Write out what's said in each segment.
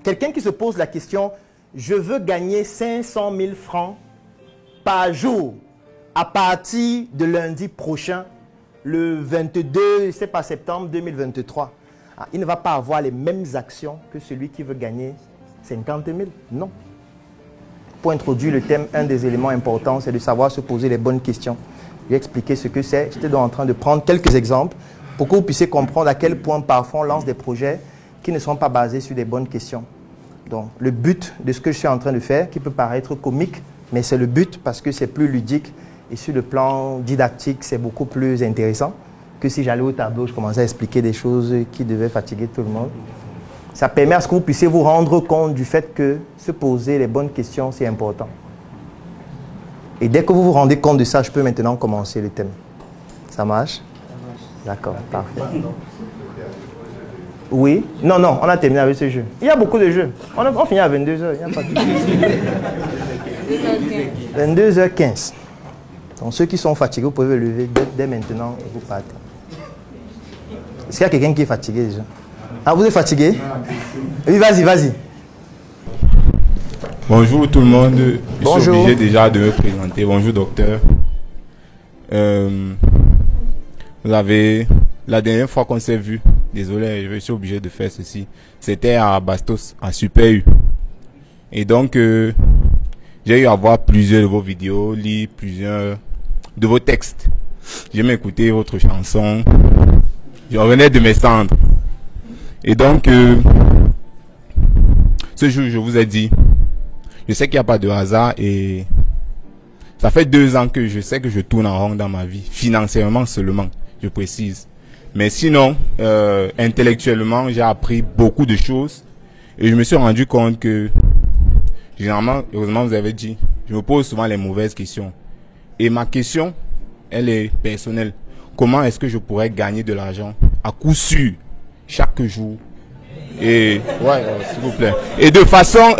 quelqu'un qui se pose la question, je veux gagner 500 000 francs par jour à partir de lundi prochain, le 22, c'est pas septembre 2023. Ah, il ne va pas avoir les mêmes actions que celui qui veut gagner 50 000. Non. Pour introduire le thème, un des éléments importants, c'est de savoir se poser les bonnes questions. Je vais expliquer ce que c'est. J'étais donc en train de prendre quelques exemples pour que vous puissiez comprendre à quel point parfois on lance des projets qui ne sont pas basés sur des bonnes questions. Donc, le but de ce que je suis en train de faire, qui peut paraître comique, mais c'est le but parce que c'est plus ludique et sur le plan didactique, c'est beaucoup plus intéressant que si j'allais au tableau, je commençais à expliquer des choses qui devaient fatiguer tout le monde. Ça permet à ce que vous puissiez vous rendre compte du fait que se poser les bonnes questions, c'est important. Et dès que vous vous rendez compte de ça, je peux maintenant commencer le thème. Ça marche? D'accord, parfait. Oui? Non, on a terminé avec ce jeu. Il y a beaucoup de jeux. On finit à 22h. Il n'y a pas de 22h15. Donc ceux qui sont fatigués, vous pouvez lever dès maintenant et vous partez. Est-ce qu'il y a quelqu'un qui est fatigué déjà? Ah, vous êtes fatigué? Oui, vas-y. Bonjour tout le monde. Bonjour. Je suis obligé déjà de me présenter. Bonjour docteur. Vous avez... La dernière fois qu'on s'est vu, désolé, je suis obligé de faire ceci. C'était à Bastos, à Super U. Et donc, j'ai eu à voir plusieurs de vos vidéos, lire plusieurs de vos textes. J'ai même écouté votre chanson. Je revenais de mes cendres. Et donc, ce jour, je vous ai dit, je sais qu'il n'y a pas de hasard et ça fait 2 ans que je sais que je tourne en rond dans ma vie, financièrement seulement, je précise. Mais sinon, intellectuellement, j'ai appris beaucoup de choses et je me suis rendu compte que, généralement, heureusement vous avez dit, je me pose souvent les mauvaises questions. Et ma question, elle est personnelle. Comment est-ce que je pourrais gagner de l'argent à coup sûr, chaque jour? Et, ouais, s'il vous plaît. Et de façon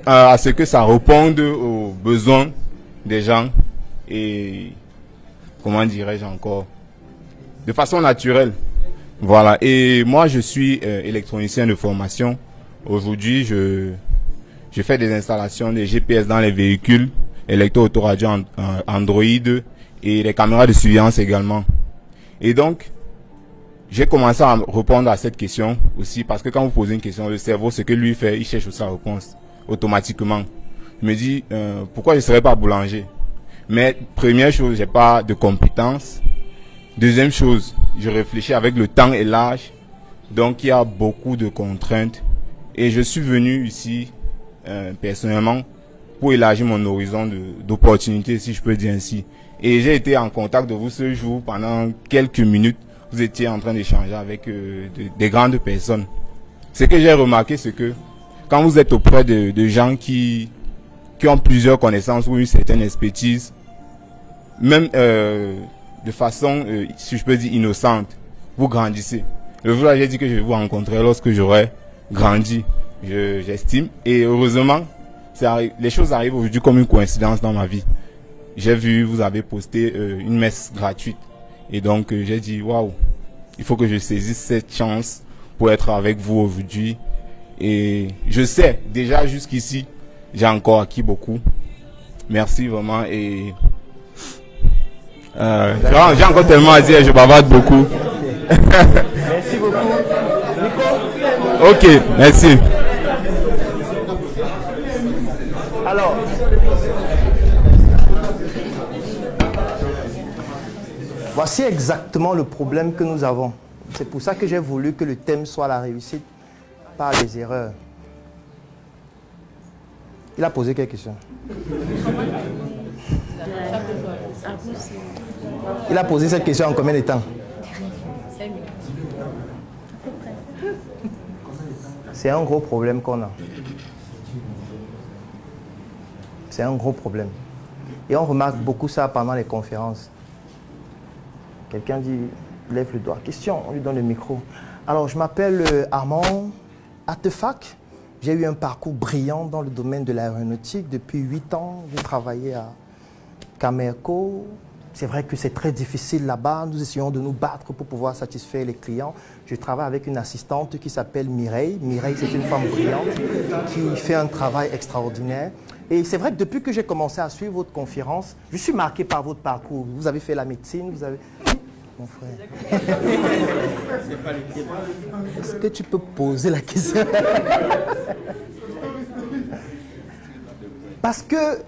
à ce que ça réponde aux besoins des gens et comment dirais-je encore, de façon naturelle. Voilà. Et moi, je suis électronicien de formation. Aujourd'hui, je fais des installations de GPS dans les véhicules, électro-autoradio Android et les caméras de surveillance également. Et donc, j'ai commencé à répondre à cette question aussi parce que quand vous posez une question, le cerveau, ce que lui fait, il cherche sa réponse automatiquement. Je me dis, pourquoi je ne serais pas boulanger? Mais première chose, j'ai pas de compétences. Deuxième chose, je réfléchis avec le temps et l'âge. Donc il y a beaucoup de contraintes. Et je suis venu ici, personnellement, pour élargir mon horizon d'opportunités, si je peux dire ainsi. Et j'ai été en contact de vous ce jour pendant quelques minutes. Vous étiez en train d'échanger avec des grandes personnes. Ce que j'ai remarqué, c'est que quand vous êtes auprès de gens qui ont plusieurs connaissances ou une certaine expertise, même de façon, si je peux dire, innocente, vous grandissez. Le jour là, j'ai dit que je vais vous rencontrer lorsque j'aurai grandi, j'estime. Et heureusement, les choses arrivent aujourd'hui comme une coïncidence dans ma vie. J'ai vu, vous avez posté une messe gratuite. Et donc, j'ai dit, waouh, il faut que je saisisse cette chance pour être avec vous aujourd'hui. Et je sais, déjà jusqu'ici, j'ai encore acquis beaucoup. Merci vraiment. Et j'ai encore tellement à dire, je bavarde beaucoup. Merci beaucoup. Nico? Ok, merci. Alors, voici exactement le problème que nous avons. C'est pour ça que j'ai voulu que le thème soit la réussite par les erreurs. Il a posé quelques questions. Il a posé cette question en combien de temps? C'est un gros problème qu'on a. C'est un gros problème. Et on remarque beaucoup ça pendant les conférences. Quelqu'un dit, lève le doigt. Question, on lui donne le micro. Alors, je m'appelle Armand Atefak. J'ai eu un parcours brillant dans le domaine de l'aéronautique. Depuis 8 ans, j'ai travaillé à Camerco, C'est vrai que c'est très difficile là-bas. Nous essayons de nous battre pour pouvoir satisfaire les clients. Je travaille avec une assistante qui s'appelle Mireille. Mireille, c'est une femme brillante qui fait un travail extraordinaire. Et c'est vrai que depuis que j'ai commencé à suivre votre conférence, je suis marqué par votre parcours. Vous avez fait la médecine, vous avez... Mon frère. Est-ce que tu peux poser la question? Parce que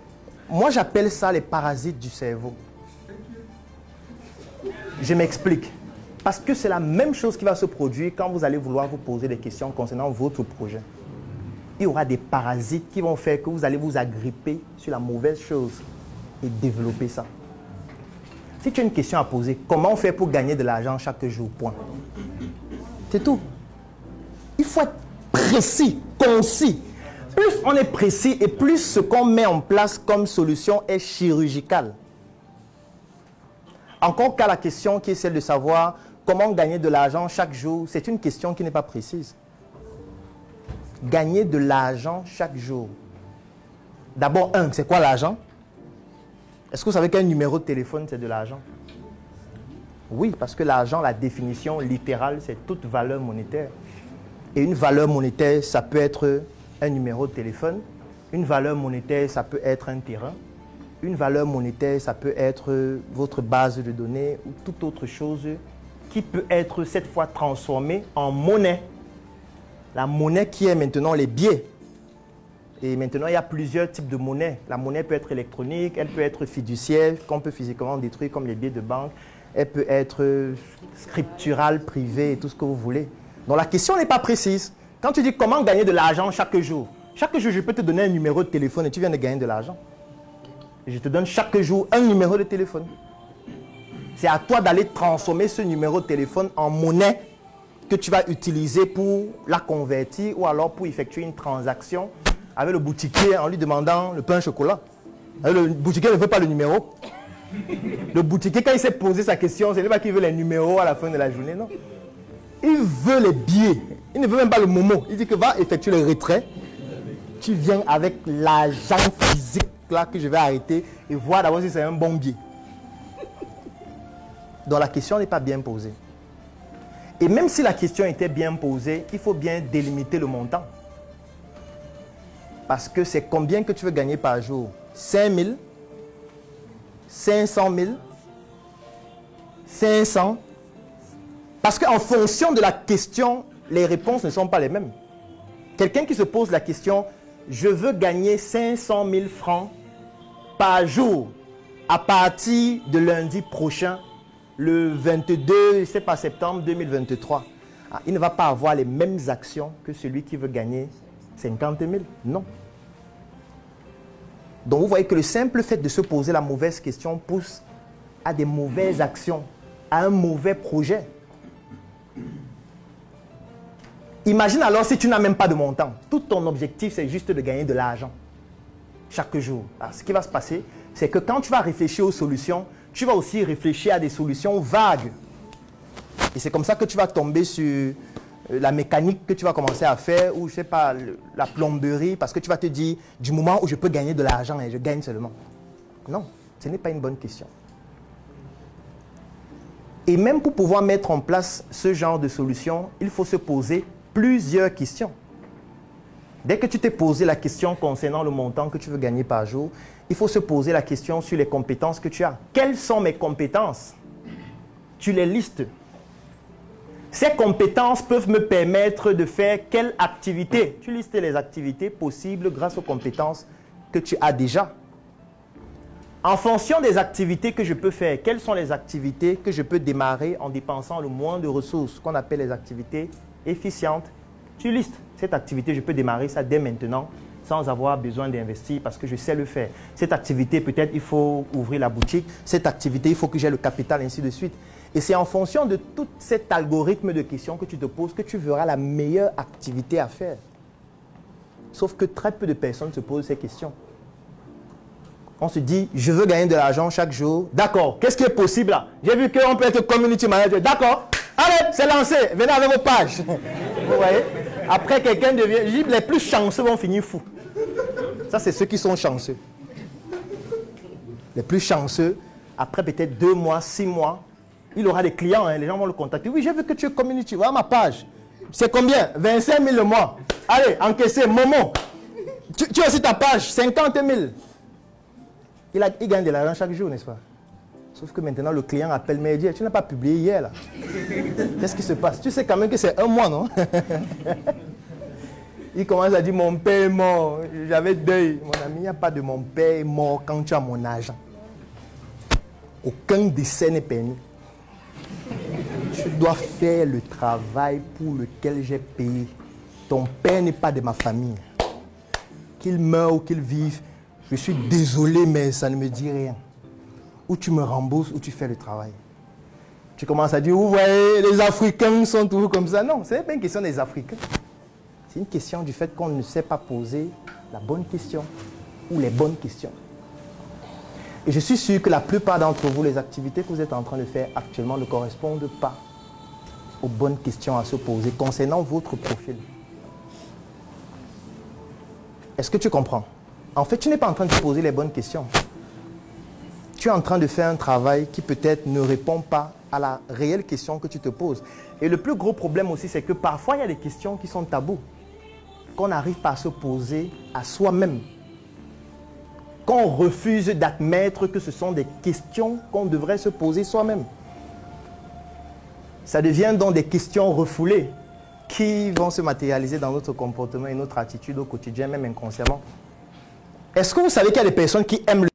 moi, j'appelle ça les parasites du cerveau. Je m'explique. Parce que c'est la même chose qui va se produire quand vous allez vouloir vous poser des questions concernant votre projet. Il y aura des parasites qui vont faire que vous allez vous agripper sur la mauvaise chose et développer ça. Si tu as une question à poser, comment on fait pour gagner de l'argent chaque jour? Point. C'est tout. Il faut être précis, concis. Plus on est précis et plus ce qu'on met en place comme solution est chirurgical. Encore qu'à la question qui est celle de savoir comment gagner de l'argent chaque jour, c'est une question qui n'est pas précise. Gagner de l'argent chaque jour. D'abord, c'est quoi l'argent? Est-ce que vous savez qu'un numéro de téléphone, c'est de l'argent? Oui, parce que l'argent, la définition littérale, c'est toute valeur monétaire. Et une valeur monétaire, ça peut être un numéro de téléphone. Une valeur monétaire, ça peut être un terrain. Une valeur monétaire, ça peut être votre base de données ou toute autre chose qui peut être cette fois transformée en monnaie. La monnaie qui est maintenant les billets. Et maintenant, il y a plusieurs types de monnaie. La monnaie peut être électronique, elle peut être fiduciaire, qu'on peut physiquement détruire comme les billets de banque. Elle peut être scripturale, privée et tout ce que vous voulez. Donc la question n'est pas précise. Quand tu dis comment gagner de l'argent chaque jour, je peux te donner un numéro de téléphone et tu viens de gagner de l'argent. Je te donne chaque jour un numéro de téléphone. C'est à toi d'aller transformer ce numéro de téléphone en monnaie que tu vas utiliser pour la convertir ou alors pour effectuer une transaction avec le boutiquier en lui demandant le pain au chocolat. Le boutiquier ne veut pas le numéro. Le boutiquier, quand il s'est posé sa question, ce n'est pas qu'il veut les numéros à la fin de la journée, non. Il veut les billets. Il ne veut même pas le momo. Il dit que va effectuer le retrait. Tu viens avec l'argent physique là que je vais arrêter et voir d'abord si c'est un bon billet. Donc la question n'est pas bien posée. Et même si la question était bien posée, il faut bien délimiter le montant. Parce que c'est combien que tu veux gagner par jour? 5 000, 500 000, 500. Parce qu'en fonction de la question, les réponses ne sont pas les mêmes. Quelqu'un qui se pose la question, je veux gagner 500 000 francs par jour à partir de lundi prochain, le 22 septembre 2023. Ah, il ne va pas avoir les mêmes actions que celui qui veut gagner 50 000. Non. Donc vous voyez que le simple fait de se poser la mauvaise question pousse à des mauvaises actions, à un mauvais projet. Imagine alors si tu n'as même pas de montant. Tout ton objectif, c'est juste de gagner de l'argent chaque jour. Alors, ce qui va se passer, c'est que quand tu vas réfléchir aux solutions, tu vas aussi réfléchir à des solutions vagues. Et c'est comme ça que tu vas tomber sur la mécanique que tu vas commencer à faire, ou je ne sais pas, la plomberie, parce que tu vas te dire, du moment où je peux gagner de l'argent, et je gagne seulement. Non, ce n'est pas une bonne question. Et même pour pouvoir mettre en place ce genre de solution, il faut se poser plusieurs questions. Dès que tu t'es posé la question concernant le montant que tu veux gagner par jour, il faut se poser la question sur les compétences que tu as. Quelles sont mes compétences? Tu les listes. Ces compétences peuvent me permettre de faire quelle activité? Tu listes les activités possibles grâce aux compétences que tu as déjà. En fonction des activités que je peux faire, quelles sont les activités que je peux démarrer en dépensant le moins de ressources, qu'on appelle les activités efficientes? Tu listes. Cette activité, je peux démarrer ça dès maintenant sans avoir besoin d'investir parce que je sais le faire. Cette activité, peut-être, il faut ouvrir la boutique. Cette activité, il faut que j'ai le capital, ainsi de suite. Et c'est en fonction de tout cet algorithme de questions que tu te poses que tu verras la meilleure activité à faire. Sauf que très peu de personnes se posent ces questions. On se dit, je veux gagner de l'argent chaque jour. D'accord, qu'est-ce qui est possible là? J'ai vu qu'on peut être community manager. D'accord, allez, c'est lancé. Venez avec vos pages. Vous voyez? Après, quelqu'un devient... Je dis, les plus chanceux vont finir fous. Ça, c'est ceux qui sont chanceux. Les plus chanceux après peut-être 2 mois, 6 mois, il aura des clients, hein, les gens vont le contacter. Oui, j'ai vu que tu es community, voilà ma page. C'est combien? 25 000 le mois. Allez, encaissez, Momo. Tu as aussi ta page, 50 000. Il gagne de l'argent chaque jour, n'est-ce pas? Sauf que maintenant, le client appelle me et dit, tu n'as pas publié hier, là. Qu'est-ce qui se passe? Tu sais quand même que c'est 1 mois, non? Il commence à dire, mon père est mort. J'avais deuil. Mon ami, il n'y a pas de mon père est mort quand tu as mon argent. Aucun décès n'est permis. Tu dois faire le travail pour lequel j'ai payé. Ton père n'est pas de ma famille. Qu'il meure ou qu'il vive, je suis désolé, mais ça ne me dit rien. Ou tu me rembourses ou tu fais le travail. Tu commences à dire, vous voyez, les Africains sont toujours comme ça. Non, ce n'est pas une question des Africains. C'est une question du fait qu'on ne sait pas poser la bonne question ou les bonnes questions. Et je suis sûr que la plupart d'entre vous, les activités que vous êtes en train de faire actuellement ne correspondent pas aux bonnes questions à se poser concernant votre profil. Est-ce que tu comprends? En fait, tu n'es pas en train de te poser les bonnes questions. Tu es en train de faire un travail qui peut-être ne répond pas à la réelle question que tu te poses. Et le plus gros problème aussi, c'est que parfois, il y a des questions qui sont tabous, qu'on n'arrive pas à se poser à soi-même. Qu'on refuse d'admettre que ce sont des questions qu'on devrait se poser soi-même. Ça devient donc des questions refoulées qui vont se matérialiser dans notre comportement et notre attitude au quotidien, même inconsciemment. Est-ce que vous savez qu'il y a des personnes qui aiment le